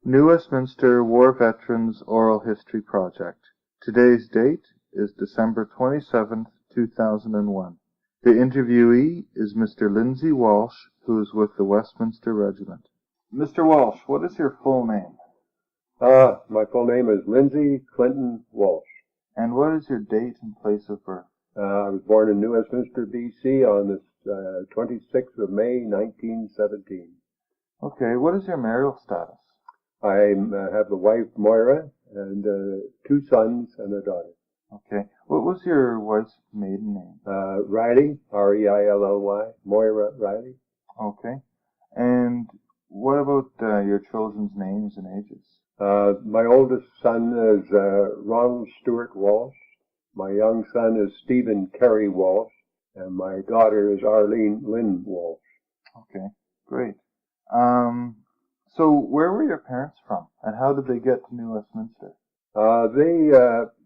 New Westminster War Veterans Oral History Project. Today's date is December 27th, 2001. The interviewee is Mr. Lindsay Walsh, who is with the Westminster Regiment. Mr. Walsh, what is your full name? My full name is Lindsay Clinton Walsh. And what is your date and place of birth? I was born in New Westminster, BC on the 26th of May, 1917. Okay, what is your marital status? I have a wife, Moira, and two sons and a daughter. Okay, what was your wife's maiden name? Riley, R-E-I-L-L-Y, Moira Riley. Okay, and what about your children's names and ages? My oldest son is Ronald Stewart Walsh. My young son is Stephen Kerry Walsh, and my daughter is Arlene Lynn Walsh. Okay, great. So where were your parents from, and how did they get to New Westminster? They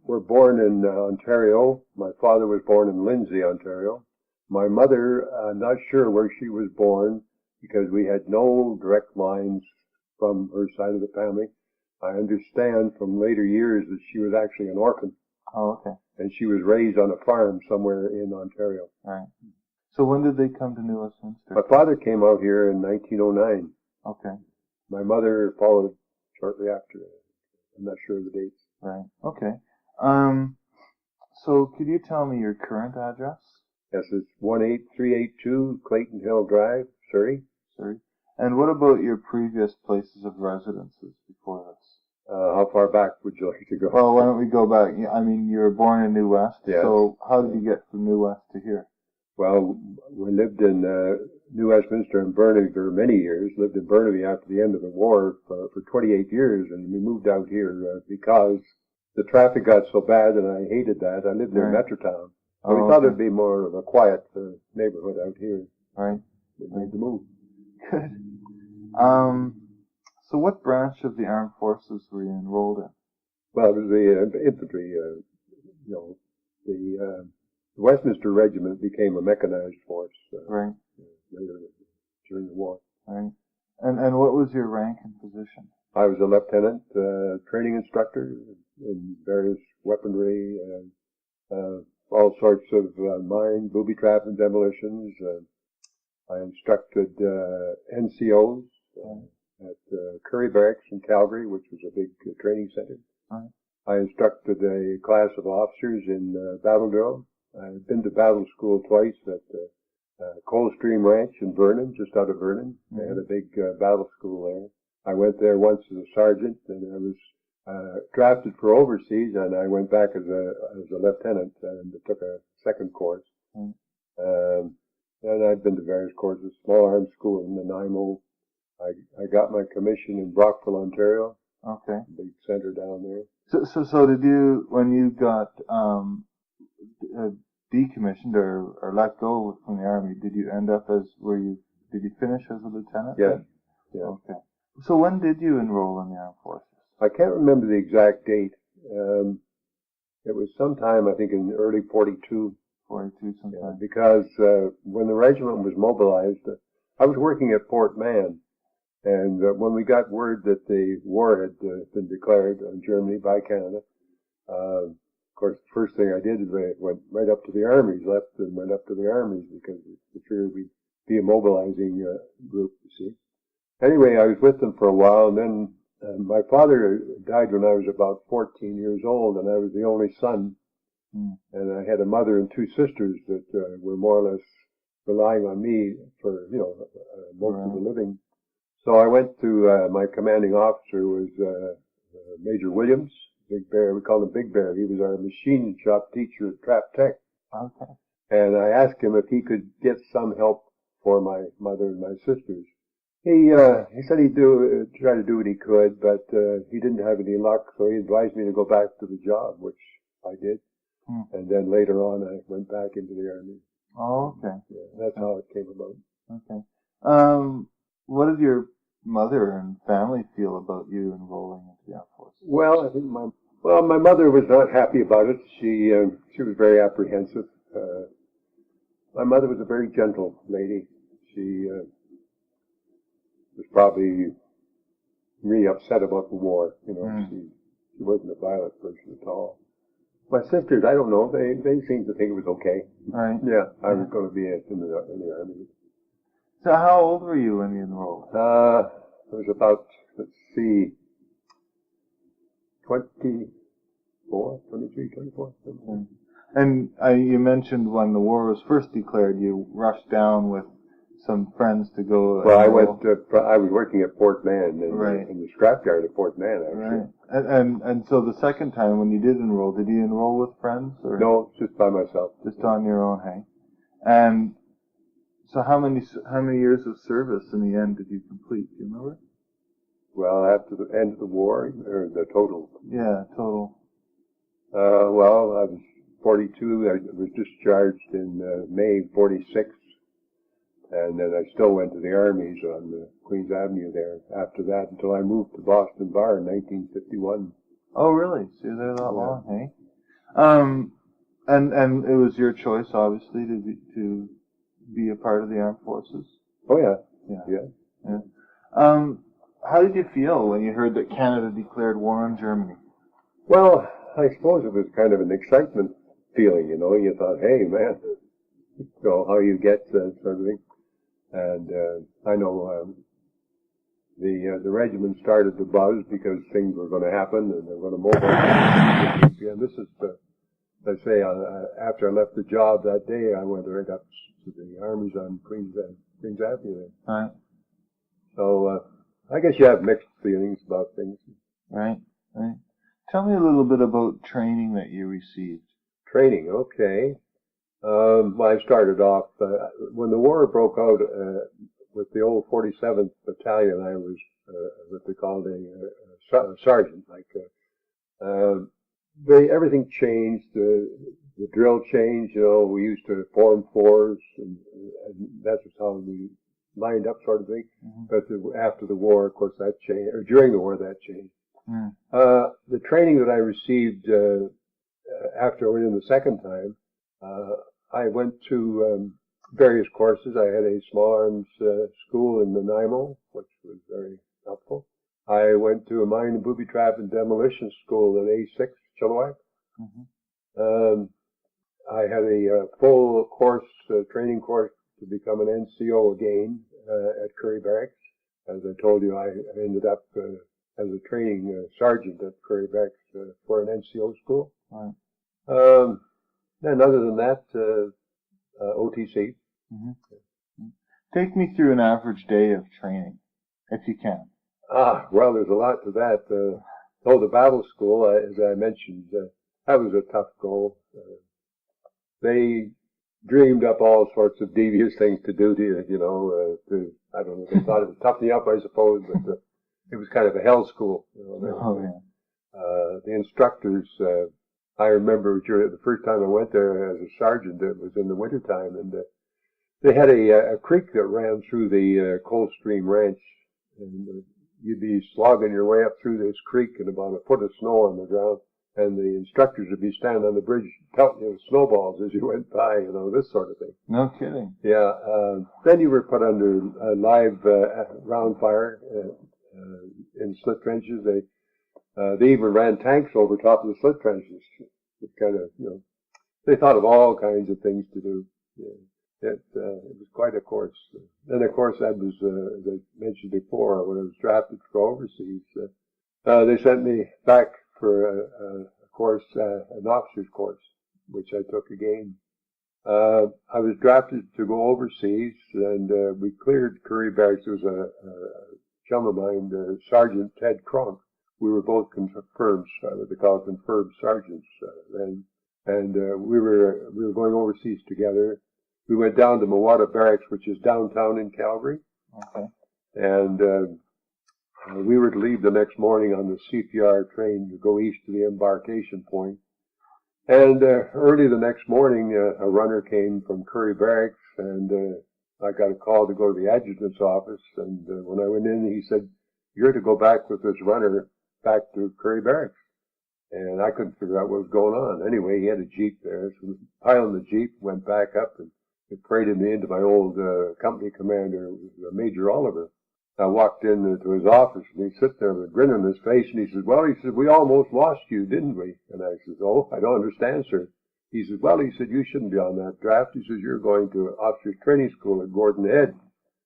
were born in Ontario. My father was born in Lindsay, Ontario. My mother, I'm not sure where she was born because we had no direct lines from her side of the family. I understand from later years that she was actually an orphan. Oh, okay. And she was raised on a farm somewhere in Ontario. Right. So when did they come to New Westminster? My father came out here in 1909. Okay. My mother followed shortly after. I'm not sure of the dates. Right. Okay. So could you tell me your current address? Yes, it's 18382 Clayton Hill Drive, Surrey. Surrey. And what about your previous places of residences before this? How far back would you like to go? Well, why don't we go back? I mean, you were born in New West, yes. So how did you get from New West to here? Well, we lived in New Westminster and Burnaby for many years. Lived in Burnaby after the end of the war for 28 years, and we moved out here because the traffic got so bad, and I hated that. I lived near Metrotown. So we thought it'd be more of a quiet neighborhood out here. Right. We made the move. Good. So what branch of the armed forces were you enrolled in? Well, it was the infantry. The Westminster Regiment became a mechanized force right. Later during the war. Right. And what was your rank and position? I was a lieutenant, training instructor in various weaponry, all sorts of mine, booby trap and demolitions. I instructed NCOs at Curry Barracks in Calgary, which was a big training center. Right. I instructed a class of officers in battle drill. I've been to battle school twice at Coldstream Ranch in Vernon, just out of Vernon. They had a big battle school there. I went there once as a sergeant, and I was drafted for overseas, and I went back as a lieutenant and took a second course. And I've been to various courses, small arms school in Nanaimo. I got my commission in Brockville, Ontario. Okay. Big center down there. So did you, when you got decommissioned or let go from the army, did you end up did you finish as a lieutenant? Yes. Yeah. Okay. So when did you enroll in the armed forces? I can't remember the exact date. It was sometime, I think, in early 42. 42 sometime. Yeah, because when the regiment was mobilized, I was working at Fort Mann. And when we got word that the war had been declared on Germany by Canada, of course, the first thing I did is I went right up to the armies, left and went up to the armies because we figured we'd be a mobilizing group, you see. Anyway, I was with them for a while, and then my father died when I was about 14 years old, and I was the only son. And I had a mother and two sisters that were more or less relying on me for, most of the living. So I went to, my commanding officer was Major Williams, Big Bear. We called him Big Bear. He was our machine shop teacher at Trap Tech. Okay. And I asked him if he could get some help for my mother and my sisters. He said he'd try to do what he could, but he didn't have any luck, so he advised me to go back to the job, which I did. And then later on, I went back into the army. Oh, okay. Yeah, that's how it came about. Okay. What did your mother and family feel about you enrolling into the armed forces? Well, I think my mother was not happy about it. She was very apprehensive. My mother was a very gentle lady. She was probably really upset about the war. You know, she wasn't a violent person at all. My sisters, I don't know, they seemed to think it was okay. Right. Yeah, I was going to be in the army. So how old were you when you enrolled? I was about, let's see, 24, 23, 24. And you mentioned when the war was first declared, you rushed down with some friends to go. Well, I was working at Port Mann, in the scrapyard at Port Mann, actually. Right. And so the second time when you did enroll, did you enroll with friends? Or no, just by myself. Just on your own, hey? And so how many years of service in the end did you complete? Do you remember? Well, after the end of the war, or the total? Yeah, total. Well, I was 42. I was discharged in May 46. And then I still went to the armies on Queens Avenue there after that until I moved to Boston Bar in 1951. Oh, really? So you're there that long, hey? And it was your choice, obviously, to be a part of the armed forces? Oh, yeah. How did you feel when you heard that Canada declared war on Germany? Well, I suppose it was kind of an excitement feeling, you know. You thought, hey, man, you know, how you get that sort of thing. And I know the regiment started to buzz because things were going to happen and they were going to mobilize. And this is, I say, after I left the job that day, I went right up to the armies on Queens Avenue there. Right. So I guess you have mixed feelings about things. Right. Tell me a little bit about training that you received. Training, okay. Well, I started off, when the war broke out, with the old 47th Battalion, I was, what they called a sergeant, everything changed, the drill changed, you know, we used to form fours, and that's just how we lined up sort of thing. Mm-hmm. But after the war, of course, that changed, or during the war, that changed. Mm. The training that I received, after I went in the second time, I went to various courses. I had a small arms school in Nanaimo, which was very helpful. I went to a mine and booby trap and demolition school at A6, Chilliwack. Mm-hmm. I had a full course, training course to become an NCO again at Curry Barracks. As I told you, I ended up as a training sergeant at Curry Barracks for an NCO school. Right. And other than that, OTC. Mm-hmm. Take me through an average day of training, if you can. Well, there's a lot to that. The battle school, as I mentioned, that was a tough go. They dreamed up all sorts of devious things to do to you, you know, I don't know, they thought it would toughen you up, I suppose, but it was kind of a hell school. You know, the instructors, I remember during the first time I went there as a sergeant, it was in the wintertime, and they had a creek that ran through the Coldstream Ranch, and you'd be slogging your way up through this creek and about a foot of snow on the ground, and the instructors would be standing on the bridge pelting you with snowballs as you went by, you know, this sort of thing. No kidding. Yeah. Then you were put under live round fire in slit trenches. They even ran tanks over top of the slit trenches. It kind of, you know, they thought of all kinds of things to do. Yeah. It was quite a course. Then, of course, I was, as I mentioned before, when I was drafted for overseas, they sent me back for a course, an officer's course, which I took again. I was drafted to go overseas, and we cleared Curry Barracks. There was a chum of mine, Sergeant Ted Cronk. We were both confirmed, what they call confirmed sergeants then, and we were going overseas together. We went down to Mawata Barracks, which is downtown in Calgary. Okay. And we were to leave the next morning on the CPR train to go east to the embarkation point. And early the next morning, a runner came from Curry Barracks, and I got a call to go to the adjutant's office. And when I went in, he said, "You're to go back with this runner back to Curry Barracks." And I couldn't figure out what was going on. Anyway, he had a Jeep there, so we piled in the Jeep, went back up, and it paraded me into my old company commander, Major Oliver. I walked into his office, and he's sitting there with a grin on his face, and he says, well, he said, we almost lost you, didn't we? And I says, oh, I don't understand, sir. He says, well, he said, you shouldn't be on that draft. He says, you're going to officers training school at Gordon Head,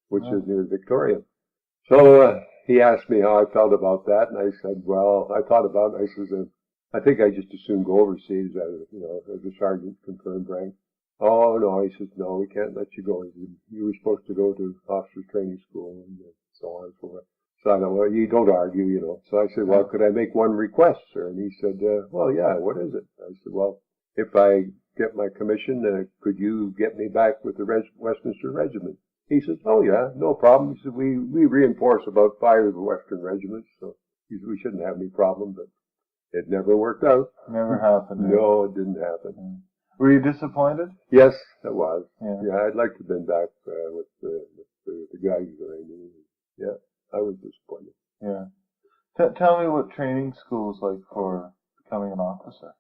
which is near Victoria. So he asked me how I felt about that, and I said, well, I thought about it. I says, I think I just as soon go overseas as a sergeant confirmed rank. Oh, no, he says, no, we can't let you go. He said, you were supposed to go to officers training school and so on and so forth. So I thought, well, you don't argue, So I said, well, could I make one request, sir? And he said, well, yeah, what is it? I said, well, if I get my commission, could you get me back with the Westminster Regiment? He says, oh, yeah, no problem. He said, we reinforce about 5 of the Western regiments, so he said, we shouldn't have any problem, but it never worked out. Never happened. No, it didn't happen. Were you disappointed? Yes, I was. Yeah, I'd like to have been back with the guys that I knew. Yeah, I was disappointed. Yeah. Tell me what training school is like for becoming an officer.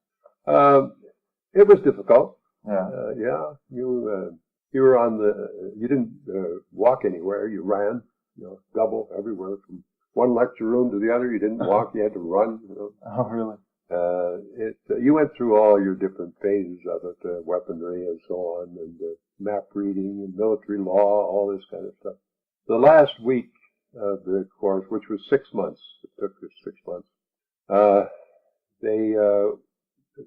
It was difficult. Yeah. You were on you didn't walk anywhere. You ran, double everywhere from one lecture room to the other. You didn't walk. You had to run. Oh, really? You went through all your different phases of it, weaponry and so on, and map reading and military law, all this kind of stuff. The last week of the course, which was 6 months, it took us 6 months.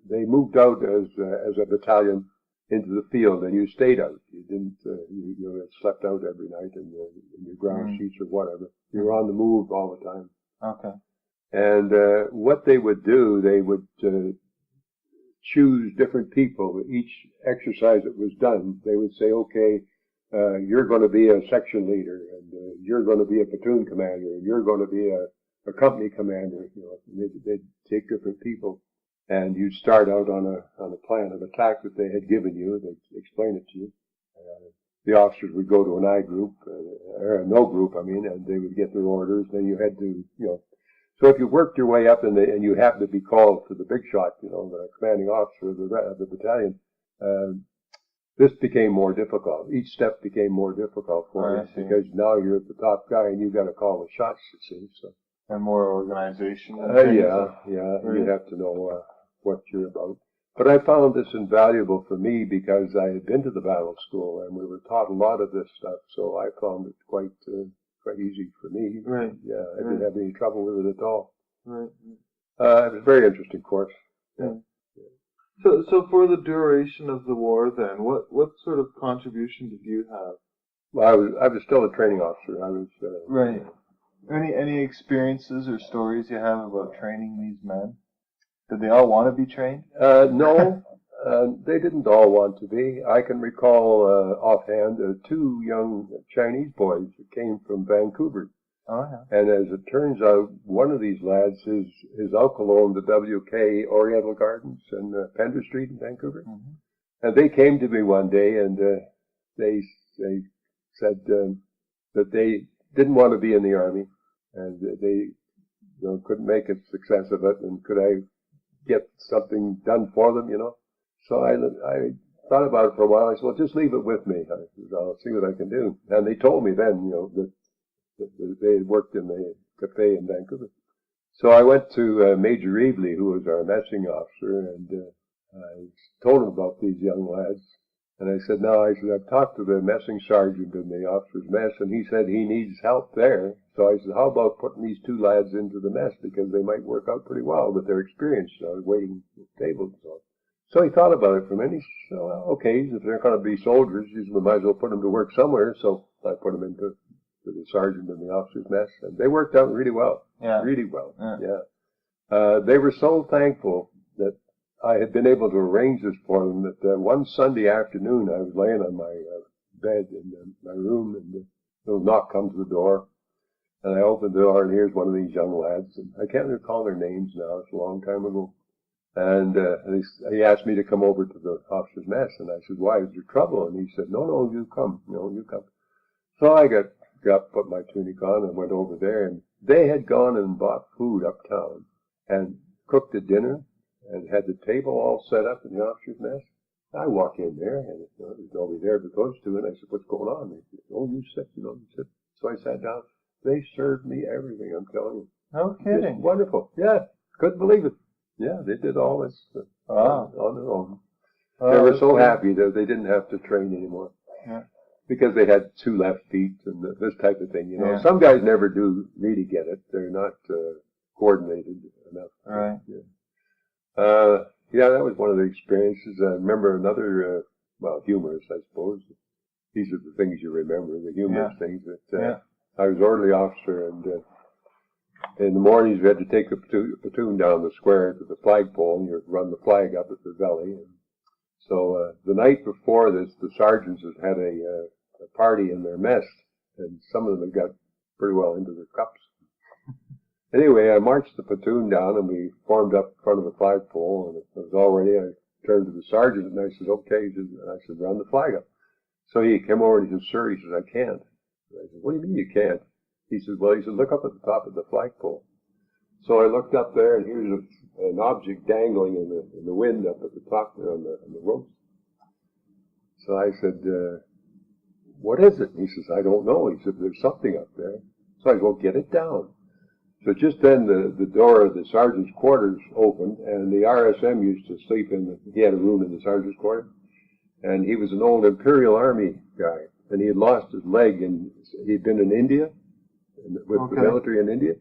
They moved out as a battalion into the field, and you stayed out. You didn't, you slept out every night in your ground sheets or whatever. You were on the move all the time. Okay. And what they would do, they would choose different people. Each exercise that was done, they would say, okay, you're going to be a section leader, and you're going to be a platoon commander, and you're going to be a company commander. They'd take different people. And you'd start out on a plan of attack that they had given you. They'd explain it to you. The officers would go to an I group, or a no group, and they would get their orders. Then you had to, So if you worked your way up and you happened to be called to the big shot, the commanding officer of the battalion, this became more difficult. Each step became more difficult for you because now you're the top guy and you've got to call the shots, you see. So. And more organization. Yeah. You have to know what you're about. But I found this invaluable for me because I had been to the battle school and we were taught a lot of this stuff. So I found it quite easy for me. Right. Yeah, I didn't have any trouble with it at all. Right. It was a very interesting course. Yeah. So for the duration of the war, then, what sort of contribution did you have? Well, I was still a training officer. I was right. Any experiences or stories you have about training these men? Did they all want to be trained? No, they didn't all want to be. I can recall offhand 2 young Chinese boys that came from Vancouver. Oh, yeah. And as it turns out, one of these lads, his uncle owned the WK Oriental Gardens in Pender Street in Vancouver. Mm-hmm. And they came to me one day and they said that they didn't want to be in the Army. And they couldn't make a success of it, and could I get something done for them, So I thought about it for a while. I said, well, just leave it with me. I'll see what I can do. And they told me then, that they had worked in the cafe in Vancouver. So I went to Major Reevely, who was our messing officer, and I told him about these young lads. And I said, I've talked to the messing sergeant in the officers' mess, and he said he needs help there. So I said, how about putting these 2 lads into the mess, because they might work out pretty well with their experience, waiting at tables and so on. So he thought about it for a minute. He said, well, okay, if they're going to be soldiers, we might as well put them to work somewhere. So I put them into the sergeant in the officers' mess, and they worked out really well. Yeah. Really well. Yeah. They were so thankful that I had been able to arrange this for them that one Sunday afternoon I was laying on my bed in my room, and a little knock comes to the door, and I opened the door, and here's one of these young lads, and I can't recall their names now, it's a long time ago, and he asked me to come over to the officer's mess, and I said, why, is there trouble? And he said, no, you come, you come. So I got up, put my tunic on, and went over there, and they had gone and bought food uptown, and cooked a dinner, and had the table all set up in the officer's mess. I walk in there, and there's nobody there but those 2, and I said, what's going on? They said, oh, you sit, you sit. So I sat down. They served me everything, I'm telling you. No kidding. Just wonderful. Yeah, couldn't believe it. Yeah, they did all this on their own. They were so happy that they didn't have to train anymore. Yeah. Because they had 2 left feet and this type of thing, Yeah. Some guys never do really get it. They're not coordinated enough. Right. Yeah, that was one of the experiences. I remember another, humorous, I suppose. These are the things you remember, the humorous things. That I was orderly officer, and in the mornings we had to take the platoon down the square to the flagpole, and you run the flag up at the valley. And so the night before this, the sergeants had a party in their mess, and some of them had got pretty well into their cups. Anyway, I marched the platoon down, and we formed up in front of the flagpole, and it was all ready. I turned to the sergeant, and I said, okay. I said, run the flag up. So he came over and he said, sir, he said, I can't. And I said, what do you mean you can't? He said, well, look up at the top of the flagpole. So I looked up there, and here's an object dangling in the wind up at the top there on the ropes. So I said, what is it? And he says, I don't know. He said, there's something up there. So I go, get it down. So just then the door of the sergeant's quarters opened, and the RSM used to sleep he had a room in the sergeant's quarters, and he was an old Imperial Army guy, and he had lost his leg, and he'd been in India, with the military in India,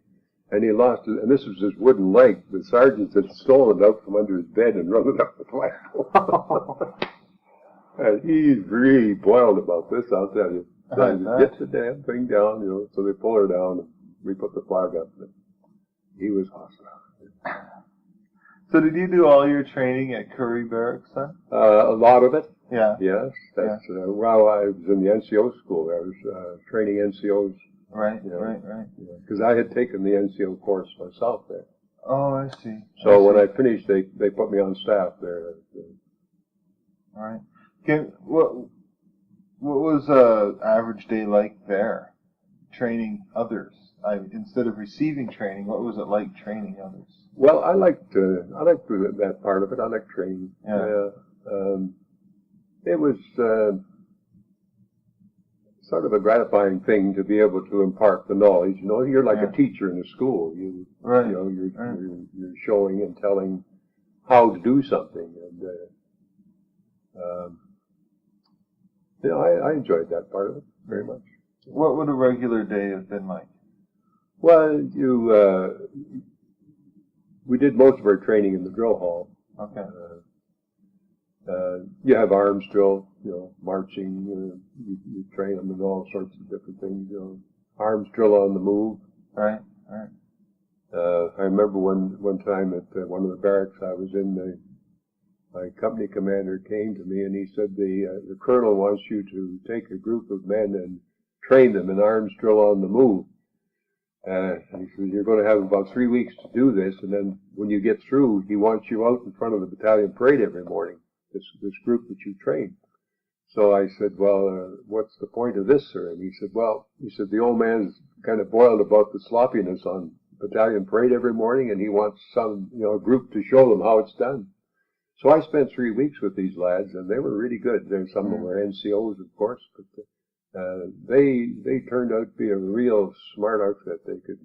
and he lost it, and this was his wooden leg. The sergeant had stolen it out from under his bed and run it up the flagpole. And he's really boiled about this, I'll tell you. So he gets the damn thing down, so they pull her down, and we put the flag up. And he was awesome. So did you do all your training at Curry Barracks then? A lot of it. Yeah. Yes. That's, while I was in the NCO school, I was training NCOs. Right, right. Because I had taken the NCO course myself there. Oh, I see. So when I finished, they put me on staff there. All right. What was an average day like there, training others? Instead of receiving training, what was it like training others? Well, I liked that part of it. I liked training. Yeah. It was sort of a gratifying thing to be able to impart the knowledge. You're like a teacher in a school. You're showing and telling how to do something, and I enjoyed that part of it very much. What would a regular day have been like? Well, we did most of our training in the drill hall. Okay. You have arms drill, marching. You train them in all sorts of different things. Arms drill on the move. Right. I remember one time at one of the barracks I was in, my company commander came to me and he said the colonel wants you to take a group of men and train them in arms drill on the move. And he said, you're going to have about 3 weeks to do this, and then when you get through, he wants you out in front of the battalion parade every morning, this group that you train. So I said, well, what's the point of this, sir? And he said, the old man's kind of boiled about the sloppiness on battalion parade every morning, and he wants some, group to show them how it's done. So I spent 3 weeks with these lads, and they were really good. Some of them were NCOs, of course, but they turned out to be a real smart outfit. They could,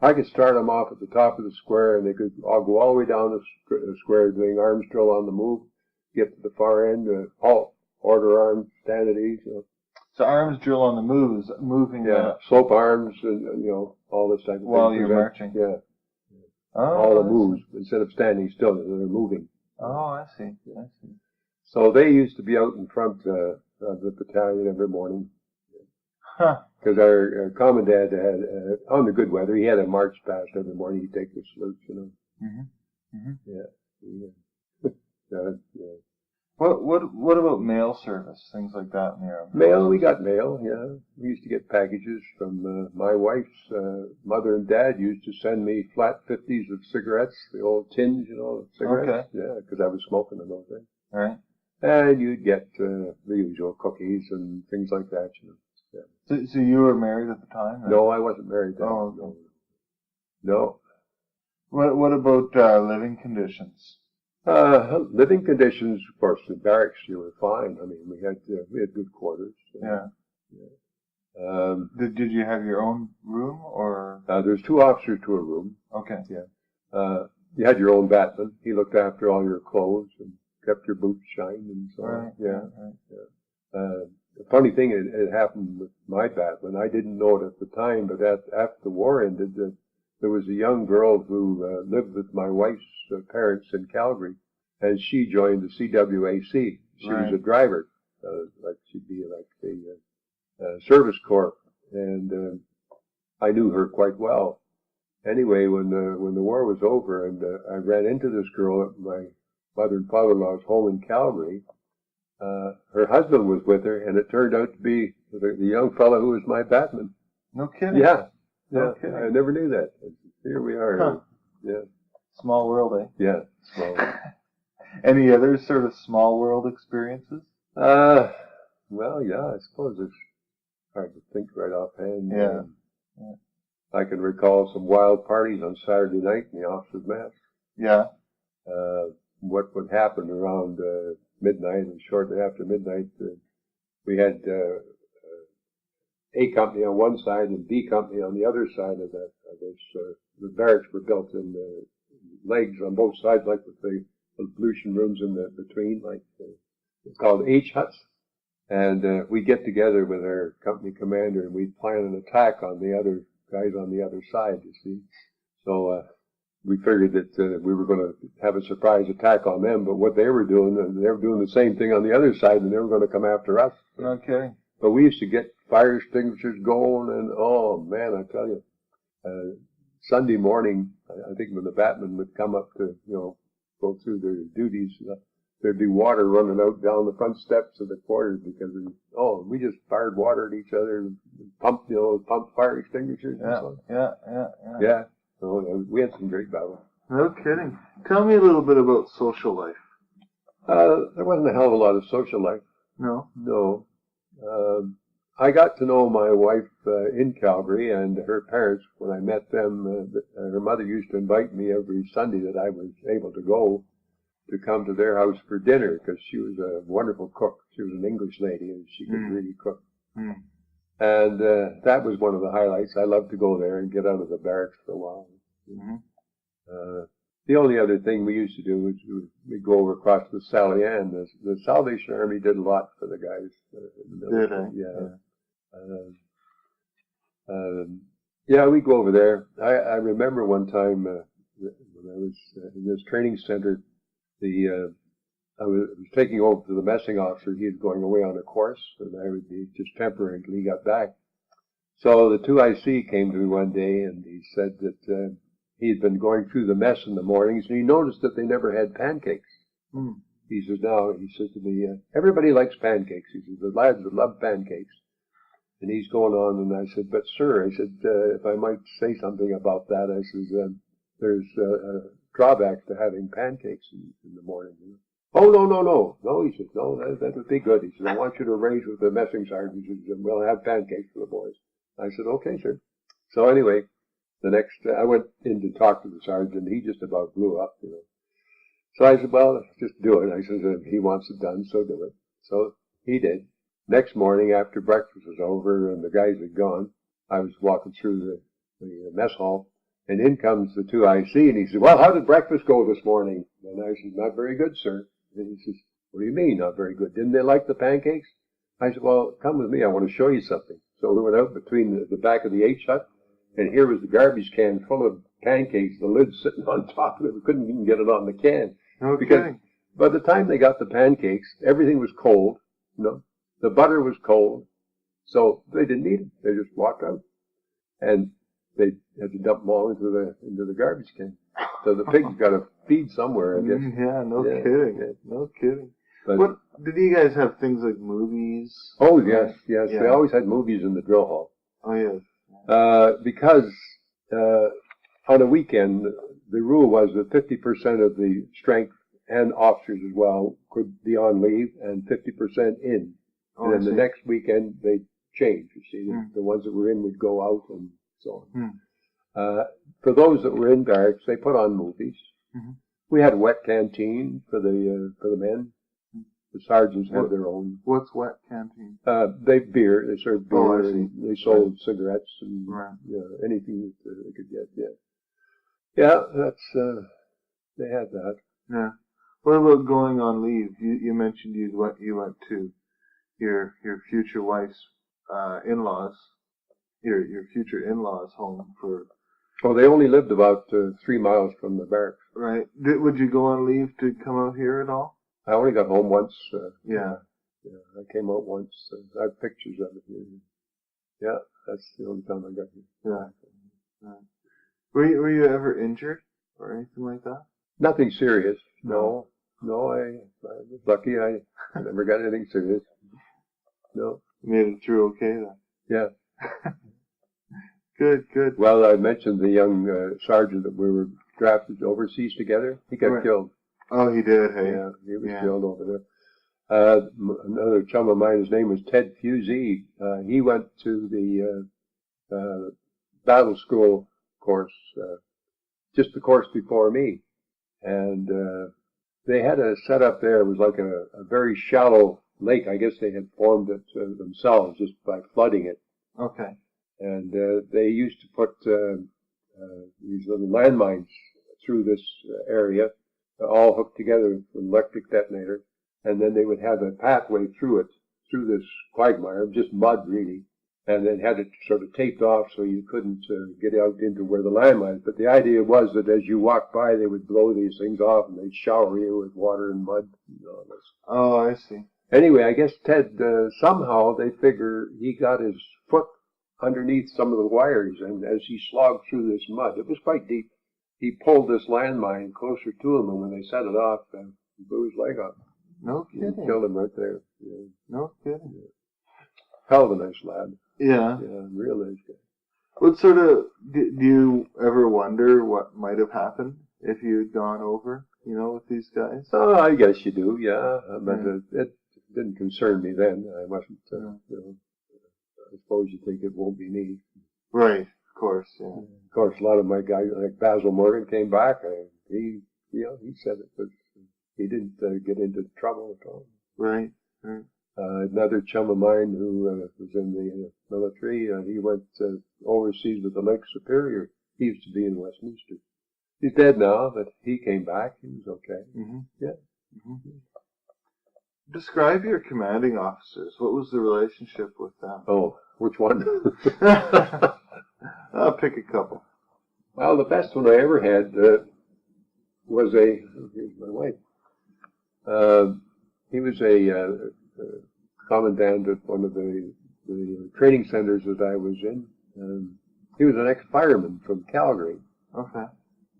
I could start them off at the top of the square, and they could all go all the way down the square doing arms drill on the move, get to the far end, halt, order arms, stand at ease. So arms drill on the move is moving. Slope arms, and all this type of thing. While you're marching. Yeah. Oh, all the moves instead of standing still, they're moving. Oh, I see. So they used to be out in front of the battalion every morning. Because our commandant had, on the good weather, he had a march past every morning. He'd take the salutes, Yeah. What about mail service, things like that in the Army? Mail, we got mail, yeah. We used to get packages from my wife's mother and dad used to send me flat 50s of cigarettes, the old tins, of cigarettes. Okay. Yeah, because I was smoking in those days. All right. And you'd get the usual cookies and things like that, Yeah. So you were married at the time? Or? No, I wasn't married then. Oh, okay. No. What about living conditions? Living conditions, of course, the barracks, you were fine. I mean, we had good quarters. Yeah. Did you have your own room, or? There's 2 officers to a room. Okay. Yeah. You had your own batman. He looked after all your clothes and kept your boots shined and so on. Yeah. Right. Yeah. The funny thing, it happened with my batman. I didn't know it at the time, but after the war ended, there was a young girl who lived with my wife's parents in Calgary, and she joined the CWAC. She was a driver, like she'd be like the service corps, and I knew her quite well. Anyway, when the war was over, and I ran into this girl at my mother and father-in-law's home in Calgary, her husband was with her, and it turned out to be the young fellow who was my batman. No kidding. Yeah. No kidding. I never knew that. Here we are. Huh. Yeah. Small world, eh? Yeah. Small world. Any other sort of small world experiences? Well, yeah, I suppose it's hard to think right offhand. Yeah. I can recall some wild parties on Saturday night in the officers' mess. Yeah. What would happen around midnight, and shortly after midnight, we had A company on one side and B company on the other side of this. The barracks were built in legs on both sides, like with the ablution rooms in the between, like it's called H huts. And we get together with our company commander, and we plan an attack on the other guys on the other side, you see. So we figured that we were going to have a surprise attack on them, but what they were doing the same thing on the other side, and they were going to come after us. Okay. But we used to get fire extinguishers going, and oh man, I tell you, Sunday morning, I think when the batmen would come up to, go through their duties, there'd be water running out down the front steps of the quarters because we just fired water at each other and pumped fire extinguishers and so on. Yeah. So we had some great battles. No kidding. Tell me a little bit about social life. There wasn't a hell of a lot of social life. No. I got to know my wife in Calgary, and her parents, when I met them, her mother used to invite me every Sunday that I was able to go to come to their house for dinner, because she was a wonderful cook. She was an English lady, and she could really cook. And that was one of the highlights. I loved to go there and get out of the barracks for a while. The only other thing we used to do was we'd go over across the Sally Ann. The Salvation Army did a lot for the guys in the military. Yeah, we'd go over there. I remember one time when I was in this training center, I was taking over to the messing officer. He was going away on a course, and I would be just temporary until he got back. So the 2IC came to me one day, and he said that he had been going through the mess in the mornings, and he noticed that they never had pancakes. He says to me, everybody likes pancakes. He says, the lads would love pancakes. And he's going on, and I said, but sir, I said, if I might say something about that, I said, there's drawbacks to having pancakes in the morning. Oh, no, he says, no, that would be good. He says, I want you to arrange with the messing sergeant. He says, we'll have pancakes for the boys. I said, okay, sir. So anyway, I went in to talk to the sergeant, and he just about blew up, So I said, well, just do it. I said, if he wants it done, so do it. So he did. Next morning, after breakfast was over and the guys had gone, I was walking through the mess hall, and in comes the 2IC, and he said, well, how did breakfast go this morning? And I said, not very good, sir. And he says, what do you mean, not very good? Didn't they like the pancakes? I said, well, come with me. I want to show you something. So we went out between the back of the H hut, and here was the garbage can full of pancakes, the lid sitting on top of it. We couldn't even get it on the can. Okay. Because by the time they got the pancakes, everything was cold, The butter was cold, so they didn't eat it. They just walked out, and they had to dump them all into the garbage can. So the pigs got to feed somewhere, I guess. Kidding. No kidding. But, what did you guys have? Things like movies? Oh yes. They always had movies in the drill hall. Oh yes. Because on a weekend, the rule was that 50% of the strength and officers as well could be on leave, and 50% in. And then the next weekend, they'd change. You see, the ones that were in would go out and so on. For those that were in barracks, they put on movies. We had a wet canteen for the men. The sergeants had their own. What's wet canteen? They served beer, Oh, I see. and they sold cigarettes and anything that they could get. Yeah, yeah, that's they had that. Yeah. What about going on leave? You mentioned you went to your future wife's in-laws, your future in-laws' home for. Oh, they only lived about 3 miles from the barracks. Right. Would you go on leave to come out here at all? I only got home once. Yeah. Yeah, I came out once. I have pictures of it here. Yeah, that's the only time I got here. Yeah. Right. Were you ever injured or anything like that? Nothing serious. No, I was lucky. I never got anything serious. No. You made it through okay then? Yeah. Good. Well, I mentioned the young sergeant that we were drafted overseas together. He got killed. Oh, he did, hey? Yeah, he was killed over there. Another chum of mine, his name was Ted Fusey. He went to the battle school course, just the course before me. And they had a setup there. It was like a very shallow lake. I guess they had formed it themselves just by flooding it. Okay. And they used to put these little landmines through this area, all hooked together with an electric detonator. And then they would have a pathway through it, through this quagmire, just mud really. And then had it sort of taped off so you couldn't get out into where the landmines. But the idea was that as you walked by, they would blow these things off and they'd shower you with water and mud. And all this. Oh, I see. Anyway, I guess Ted, somehow they figure he got his foot underneath some of the wires, and as he slogged through this mud, it was quite deep, he pulled this landmine closer to him, and when they set it off, he blew his leg off. No kidding. He killed him right there. Yeah. No kidding. Yeah. Hell of a nice lad. Yeah. Yeah, real nice guy. What sort of, do you ever wonder what might have happened if you'd gone over, with these guys? Oh, I guess you do, yeah. But it didn't concern me then. I wasn't, I suppose you think it won't be me. Right, of course, yeah. Of course, a lot of my guys, like Basil Morgan, came back. He said it, but he didn't get into trouble at all. Right. Another chum of mine who was in the military, he went overseas with the Lake Superior. He used to be in Westminster. He's dead now, but he came back. He was okay. Mm-hmm. Yeah. Mm-hmm. Describe your commanding officers. What was the relationship with them? Oh, which one? I'll pick a couple. Well, the best one I ever had was here's my wife. He was a commandant at one of the training centers that I was in. He was an ex-fireman from Calgary. Okay.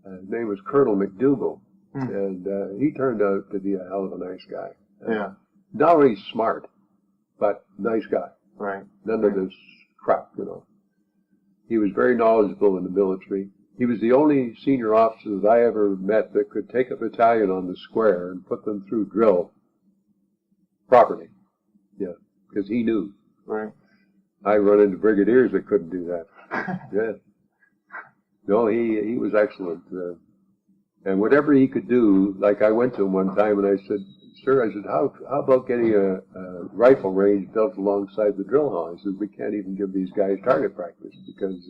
His name was Colonel McDougall, and he turned out to be a hell of a nice guy. Yeah. Not really smart, but nice guy. Right. None of this crap, He was very knowledgeable in the military. He was the only senior officer that I ever met that could take a battalion on the square and put them through drill properly. Yeah, because he knew. Right. I run into brigadiers that couldn't do that. Yeah. No, he was excellent. And whatever he could do, like I went to him one time and I said, "Sir," I said, how about getting a rifle range built alongside the drill hall? He said, "We can't even give these guys target practice because..."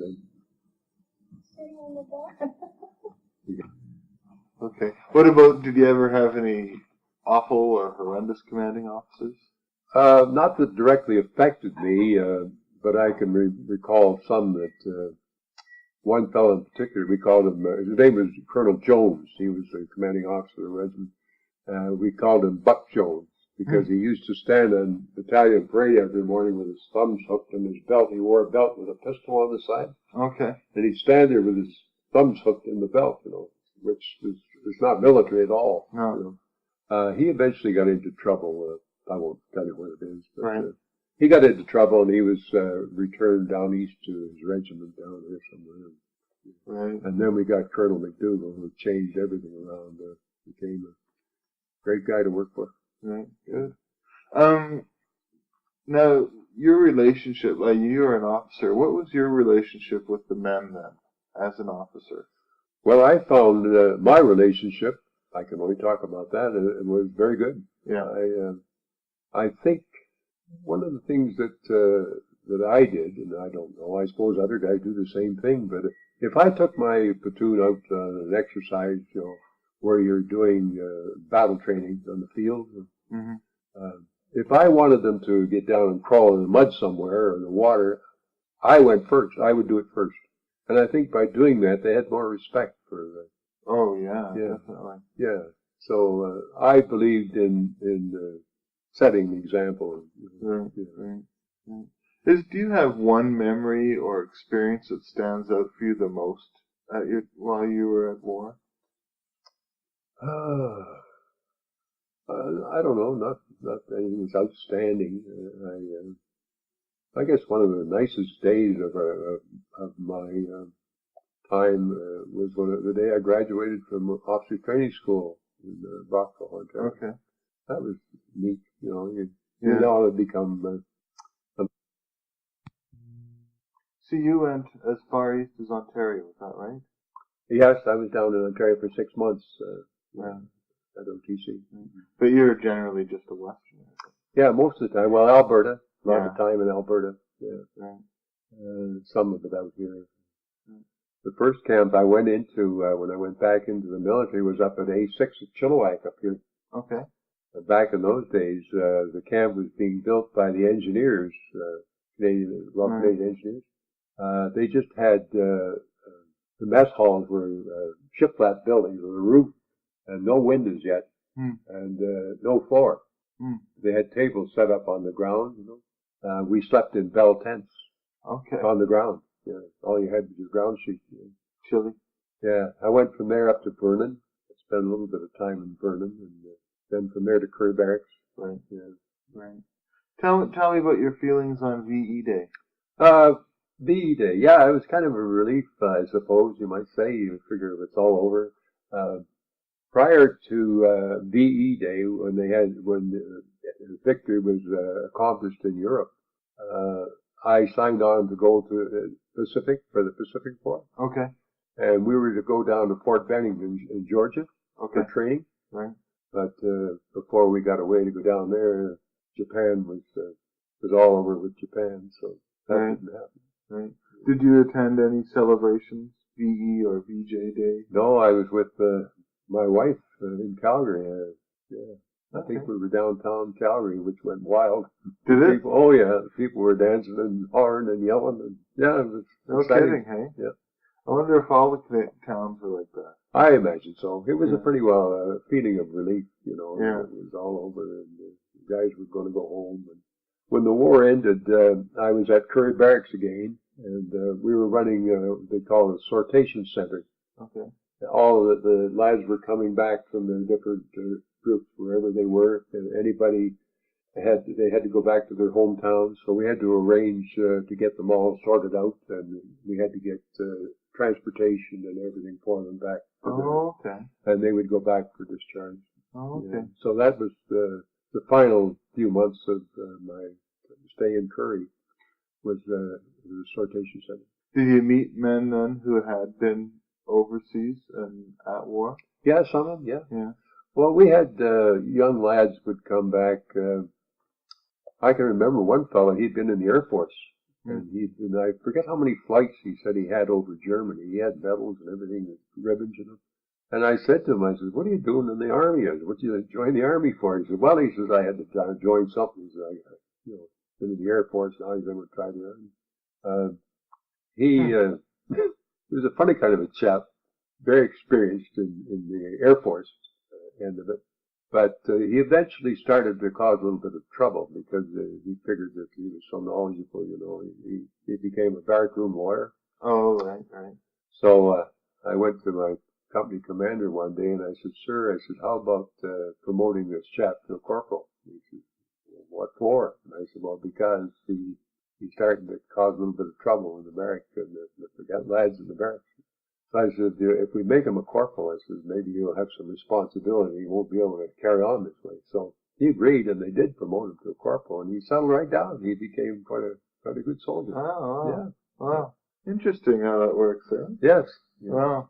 Okay. What about, did you ever have any awful or horrendous commanding officers? Not that directly affected me, but I can recall some that... one fellow in particular, we called him, his name was Colonel Jones. He was the commanding officer of the regiment. We called him Buck Jones because he used to stand on battalion parade every morning with his thumbs hooked in his belt. He wore a belt with a pistol on the side. Okay. And he'd stand there with his thumbs hooked in the belt, which is not military at all. No. He eventually got into trouble. I won't tell you what it is. But, right. He got into trouble and he was returned down east to his regiment down there somewhere. Right. And then we got Colonel McDougall, who changed everything around. Became a great guy to work for. Right. Good. Now, your relationship, like you were an officer, what was your relationship with the men then, as an officer? Well, I found my relationship, I can only talk about that, it was very good. Yeah. I think one of the things that I did, and I don't know, I suppose other guys do the same thing, but if I took my platoon out on an exercise, where you're doing battle training on the field, if I wanted them to get down and crawl in the mud somewhere or in the water, I went first. I would do it first. And I think by doing that, they had more respect for Oh, yeah, definitely. Yeah. So I believed in setting the example. Right, right. Do you have one memory or experience that stands out for you the most while you were at war? I don't know, not anything that's outstanding. I guess one of the nicest days of my time was the day I graduated from officer training school in Brockville, Ontario. Okay. That was neat, You know, it become. So you went as far east as Ontario, is that right? Yes, I was down in Ontario for 6 months at OTC. But you're generally just a Westerner. Yeah, most of the time. Well, Alberta. A lot of time in Alberta. Yeah. Right. Some of it out here. The first camp I went into when I went back into the military was up at A6 at Chilliwack up here. Okay. Back in those days, the camp was being built by the engineers, Canadian engineers. They just had the mess halls were ship-flat buildings with a roof and no windows yet, and no floor. They had tables set up on the ground. We slept in bell tents. Okay. On the ground. Yeah, all you had was your ground sheet. Chilly. Yeah, I went from there up to Vernon. I spent a little bit of time in Vernon, and then from there to Curry Barracks. Right. Yeah. Right. Tell me about your feelings on VE Day. VE Day, yeah, it was kind of a relief, I suppose you might say. You figure it's all over. Prior to VE Day, when victory was accomplished in Europe, I signed on to go to for the Pacific War. Okay. And we were to go down to Fort Benning in Georgia for training. Right. But before we got away to go down there, Japan was all over with Japan, so that didn't happen. Right. Did you attend any celebrations, VE or VJ Day? No, I was with my wife in Calgary. I think we were downtown Calgary, which went wild. Did it? Oh yeah, people were dancing and hollering and yelling, and it was exciting. Kidding, hey? Yeah. I wonder if all the towns are like that. I imagine so. It was a pretty feeling of relief, It was all over, and the guys were going to go home. And when the war ended, I was at Curry Barracks again, and we were running, they call it a sortation center. Okay. All the lads were coming back from their different groups, wherever they were. And anybody they had to go back to their hometowns, so we had to arrange to get them all sorted out, and we had to get transportation and everything for them back. Okay. And they would go back for discharge. Oh, okay. Yeah. So that was the final few months of my stay in Curry, was the sortation center. Did you meet men then who had been overseas and at war? Yeah, some of them, Yeah. Well, we had young lads would come back. I can remember one fellow, he'd been in the Air Force. And I forget how many flights he said he had over Germany. He had medals and everything, ribbons and them. And I said to him, I said, "What are you doing in the Army? What did you join the Army for?" He said, "Well," he says, "I had to join something." He said, "I been in the Air Force, now he's going to try the Army." He was a funny kind of a chap, very experienced in the Air Force end of it. But he eventually started to cause a little bit of trouble because he figured that he was so knowledgeable, He became a barrackroom lawyer. Oh, right. So I went to my company commander one day and I said, "Sir," how about promoting this chap to a corporal?" He said, "What for?" And I said, "Well, because he's starting to cause a little bit of trouble in the barracks, and we got lads in the barracks." So I said, "If we make him a corporal," I said, "maybe he'll have some responsibility. He won't be able to carry on this way." So he agreed, and they did promote him to a corporal, and he settled right down. He became quite a good soldier. Oh, yeah. Wow. Interesting how that works, eh? Yes. Yeah. Wow.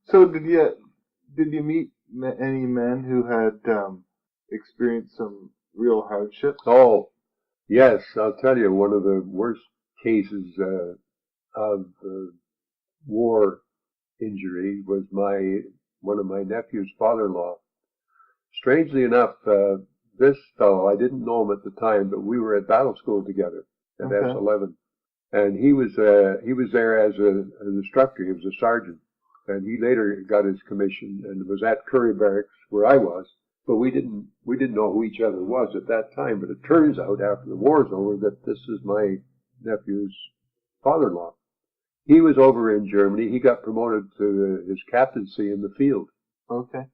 So did you meet any men who had experienced some real hardships? Oh, yes, I'll tell you, one of the worst cases of war injury was one of my nephew's father-in-law. Strangely enough, this fellow, I didn't know him at the time, but we were at battle school together at S11. And he was there as an instructor. He was a sergeant. And he later got his commission and was at Curry Barracks where I was. But we didn't know who each other was at that time. But it turns out after the war's over that this is my nephew's father-in-law. He was over in Germany. He got promoted to his captaincy in the field. Okay.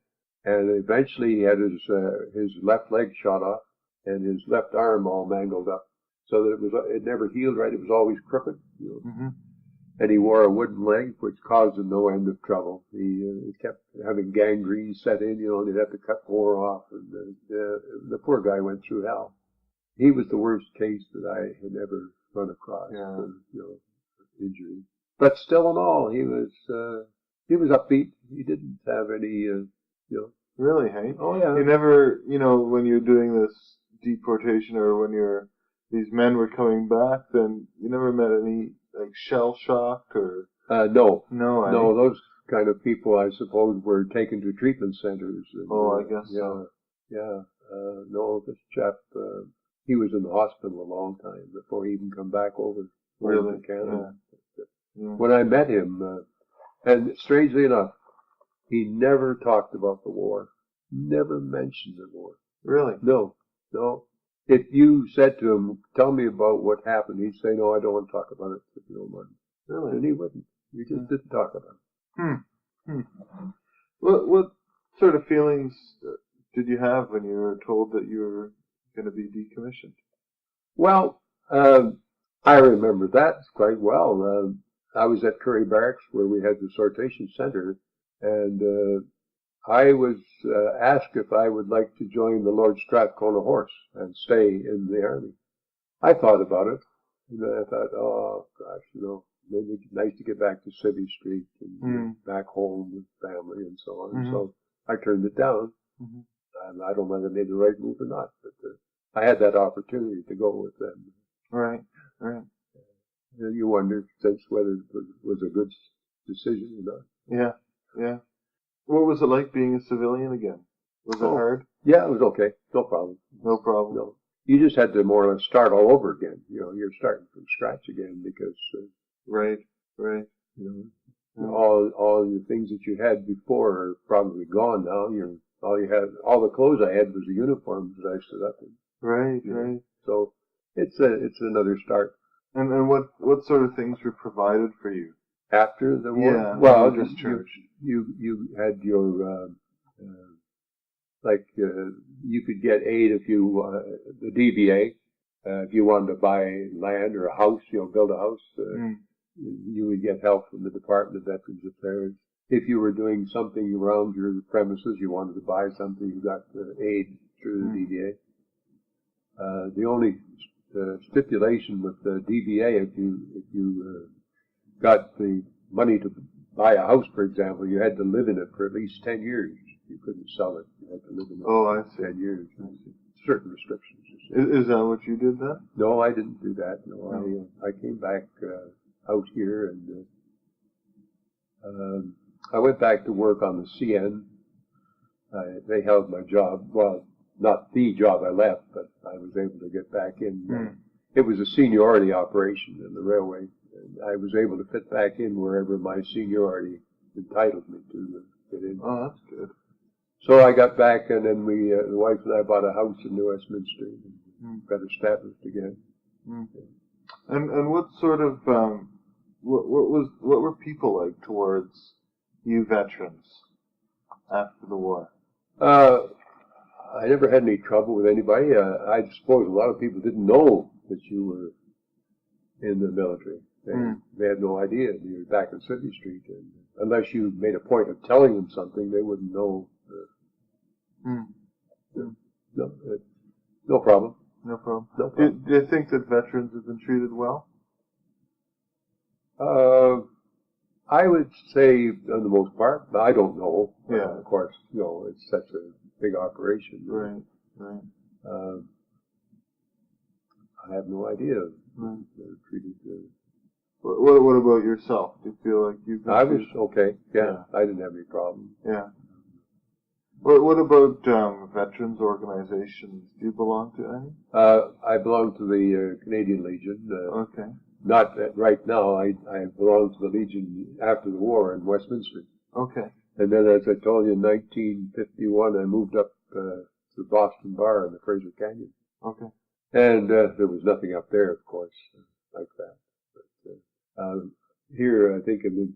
And eventually he had his left leg shot off and his left arm all mangled up, so that it never healed right. It was always crooked, you know. And he wore a wooden leg, which caused him no end of trouble. He kept having gangrene set in, you know, and he'd have to cut more off. And the poor guy went through hell. He was the worst case that I had ever run across for, you know, injury. But still in all, he was upbeat. He didn't have any, you know. Really, hey? Oh, yeah. You never, you know, when you're doing this deportation or when these men were coming back, then you never met any, like, shell shocked or? No. No, No, those kind of people, I suppose, were taken to treatment centers. And, I guess so. Yeah. No, this chap, he was in the hospital a long time before he even come back over to Canada. Yeah. When I met him, and strangely enough, he never talked about the war. Never mentioned the war. Really? No. If you said to him, tell me about what happened, he'd say, no, I don't want to talk about it if you don't mind. Really? And he wouldn't. He just didn't talk about it. What sort of feelings did you have when you were told that you were going to be decommissioned? Well, I remember that quite well. I was at Curry Barracks where we had the sortation center, and I was asked if I would like to join the Lord Strathcona Horse and stay in the Army. I thought about it, and I thought, oh, gosh, you know, maybe it's nice to get back to Civvy Street and back home with family and so on. So I turned it down. And I don't know whether I made the right move or not, but I had that opportunity to go with them. Right. And you wonder since whether it was a good decision or not. Yeah. What was it like being a civilian again? Was it hard? Yeah, it was okay. No problem. No problem. No. You just had to more or less start all over again. You know, you're starting from scratch again because Right. You know, all the things that you had before are probably gone now. All the clothes I had was the uniforms that I stood up in. Right. So it's another start. And what sort of things were provided for you after the war? Yeah. Well, discharged. You had your you could get aid if you the DVA if you wanted to buy land or a house, you know, build a house. You would get help from the Department of Veterans Affairs. If you were doing something around your premises, you wanted to buy something, you got aid through the DVA. The only stipulation with the DVA, if you got the money to buy a house, for example, you had to live in it for at least 10 years. You couldn't sell it. You had to live in it I see. 10 years. Certain restrictions. Is that what you did then? No, I didn't do that. No, I came back out here and I went back to work on the CN. They held my job. Well, not the job I left, but I was able to get back in. It was a seniority operation in the railway. And I was able to fit back in wherever my seniority entitled me to get in. Oh, that's good. So I got back, and then the wife and I bought a house in New Westminster and got established again. And what sort of what were people like towards you veterans after the war? I never had any trouble with anybody. I suppose a lot of people didn't know that you were in the military. They had no idea you were back in Civvy Street. And unless you made a point of telling them something, they wouldn't know. No problem. No problem. No problem. Do you think that veterans have been treated well? I would say, on the most part, but I don't know. Yeah. Of course, you know, it's such a big operation. Right. I have no idea. They're treated. What about yourself? Do you feel like you've been I was okay. Yeah, I didn't have any problem. Yeah. What about veterans organizations? Do you belong to any? I belong to the Canadian Legion. Okay. Not right now. I belonged to the Legion after the war in Westminster. Okay. And then, as I told you, in 1951, I moved up to the Boston Bar in the Fraser Canyon. Okay. And there was nothing up there, of course, like that. But, here, I think in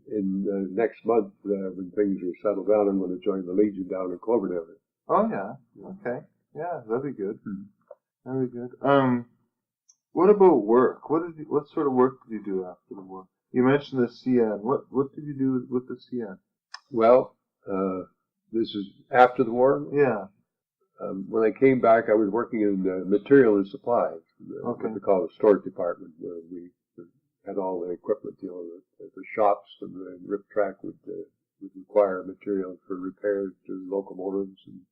next month, when things are settled down, I'm going to join the Legion down in Cloverdale. Oh yeah. Okay. Yeah, that'd be good. That'd be good. What about work? What sort of work did you do after the war? You mentioned the CN. What did you do with the CN? Well, this is after the war. Yeah. When I came back, I was working in material and supplies, Okay. what they call the storage department, where we had all the equipment, the shops and the rip track would require material for repairs to locomotives and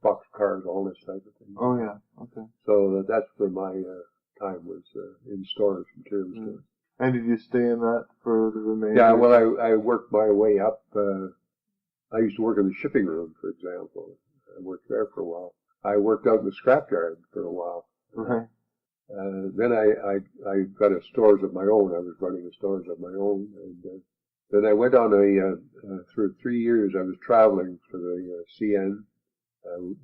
box cars, all this type of thing. Oh yeah. Okay. So that's where my time was in storage, material storage. And did you stay in that for the remainder? Yeah, well, I worked my way up. I used to work in the shipping room, for example. I worked there for a while. I worked out in the scrapyard for a while. Right. Then I got a stores of my own. I was running the stores of my own. And then I went on through 3 years, I was traveling for the CN.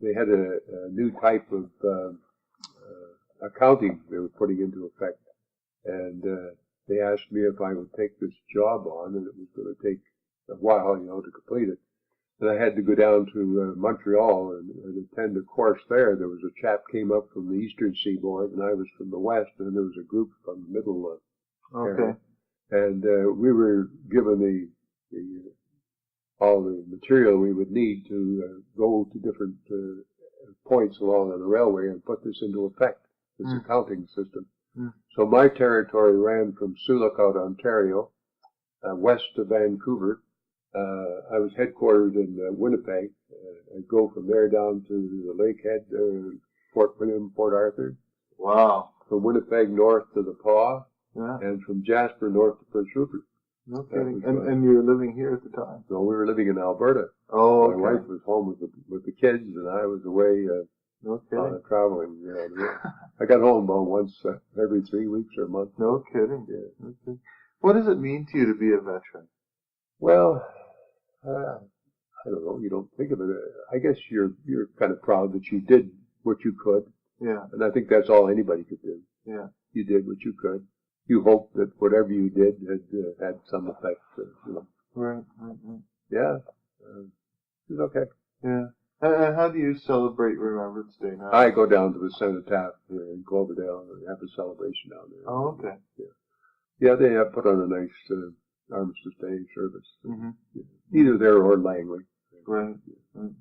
They had a new type of accounting they were putting into effect. And they asked me if I would take this job on, and it was going to take a while, to complete it. And I had to go down to Montreal and attend a course there. There was a chap came up from the eastern seaboard, and I was from the west, and there was a group from the middle area. And we were given all the material we would need to go to different points along on the railway and put this into effect, this accounting system. So my territory ran from Sioux Lookout, Ontario, west of Vancouver. I was headquartered in Winnipeg. I'd go from there down to the Lakehead, Fort William, Port Arthur. Wow. From Winnipeg north to the Paw, Yeah. and from Jasper north to Prince Rupert. No kidding. And you were living here at the time? No, we were living in Alberta. Oh, okay. My wife was home with the kids, and I was away no kidding. traveling. I got home about once every 3 weeks or a month. No kidding. Yeah. Okay. What does it mean to you to be a veteran? Well, I don't know. You don't think of it. I guess you're kind of proud that you did what you could. Yeah. And I think that's all anybody could do. Yeah. You did what you could. You hope that whatever you did had some effect. Right. Yeah. It's okay. Yeah. And how do you celebrate Remembrance Day now? I go down to the Cenotaph here in Cloverdale and have a celebration down there. Oh, okay. Yeah, they have put on a nice Armistice Day service. Mm-hmm. Either there or Langley. Right. Do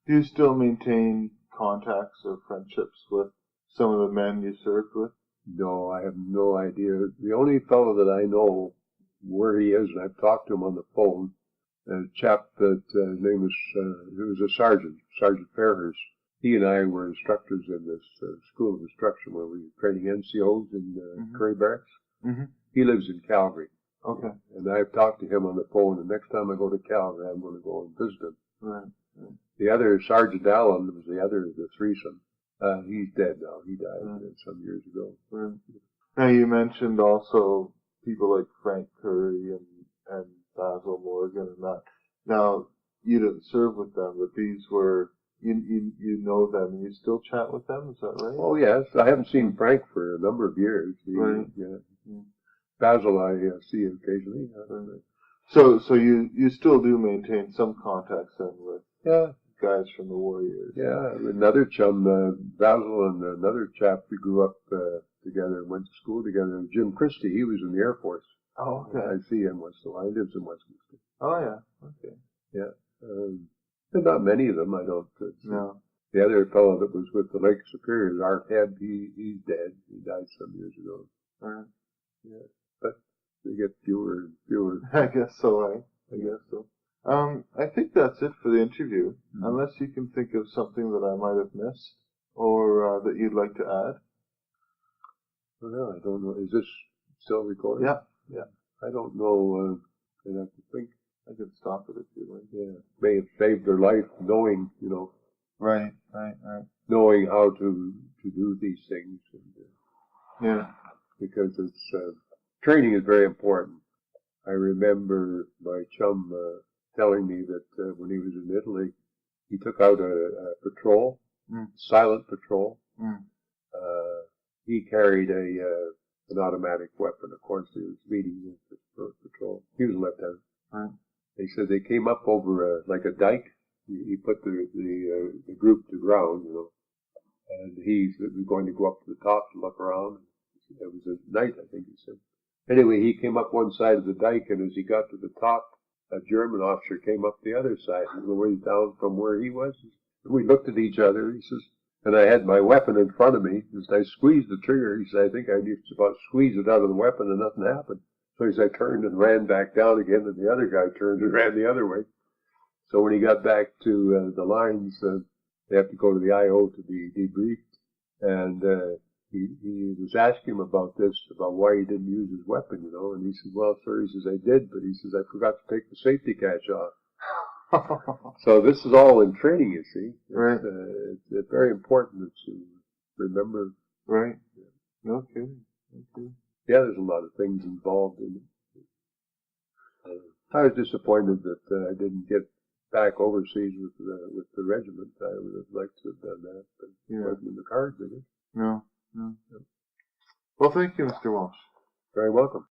you still maintain contacts or friendships with some of the men you served with? No, I have no idea. The only fellow that I know where he is, and I've talked to him on the phone, a chap that his name was, he was a sergeant, Sergeant Fairhurst. He and I were instructors in this school of instruction where we were training NCOs in Curry Barracks. Mm-hmm. He lives in Calgary. Okay. And I've talked to him on the phone, and next time I go to Calgary, I'm going to go and visit him. Right. The other, Sergeant Allen, was the threesome. He's dead now. He died some years ago. Right. Now, you mentioned also people like Frank Curry and Basil Morgan and that. Now, you didn't serve with them, but these were, you know them, and you still chat with them, is that right? Oh, yes. I haven't seen Frank for a number of years. Right. Yeah. Basil, I see occasionally. So you still do maintain some contacts then with guys from the war years? Yeah. Another chum, Basil and another chap, we grew up together and went to school together. Jim Christie, he was in the Air Force. Oh, okay. I see him once in a while. He lives in Westminster. Oh, yeah. Okay. Yeah. There's not many of them, I don't. No. The other fellow that was with the Lake Superior, Art Head, he's dead. He died some years ago. Right. Yeah. But they get fewer and fewer. I guess so, right? I guess so. I think that's it for the interview, unless you can think of something that I might have missed. or that you'd like to add? Well, I don't know. Is this still recording? Yeah, yeah. I don't know. I'd have to think. I could stop it if you like. Yeah, may have saved their life knowing, Right. knowing how to do these things. And, Yeah. because it's training is very important. I remember my chum telling me that when he was in Italy, he took out a patrol, silent patrol. He carried an automatic weapon. Of course, he was leading the first patrol. He was a lieutenant. Right. They said they came up over like a dike. He put the group to ground, and he was going to go up to the top to look around. It was at night, I think he said. Anyway, he came up one side of the dike, and as he got to the top, a German officer came up the other side, a little ways down from where he was. And we looked at each other. He says, and I had my weapon in front of me. As I squeezed the trigger, he said, I think I just about squeezed it out of the weapon, and nothing happened. So as I turned and ran back down again, and the other guy turned and ran the other way. So when he got back to the lines, they have to go to the IO to be debriefed, and he was asking him about this, about why he didn't use his weapon, and he said, well, sir, he says, I did, but he says, I forgot to take the safety catch off. So this is all in training, you see. Right. It's very important to remember. Right. No kidding. Yeah, there's a lot of things involved in it. I was disappointed that I didn't get back overseas with the regiment. I would have liked to have done that, but it wasn't in the cards, I guess. No. Well, thank you, Mr. Walsh. Very welcome.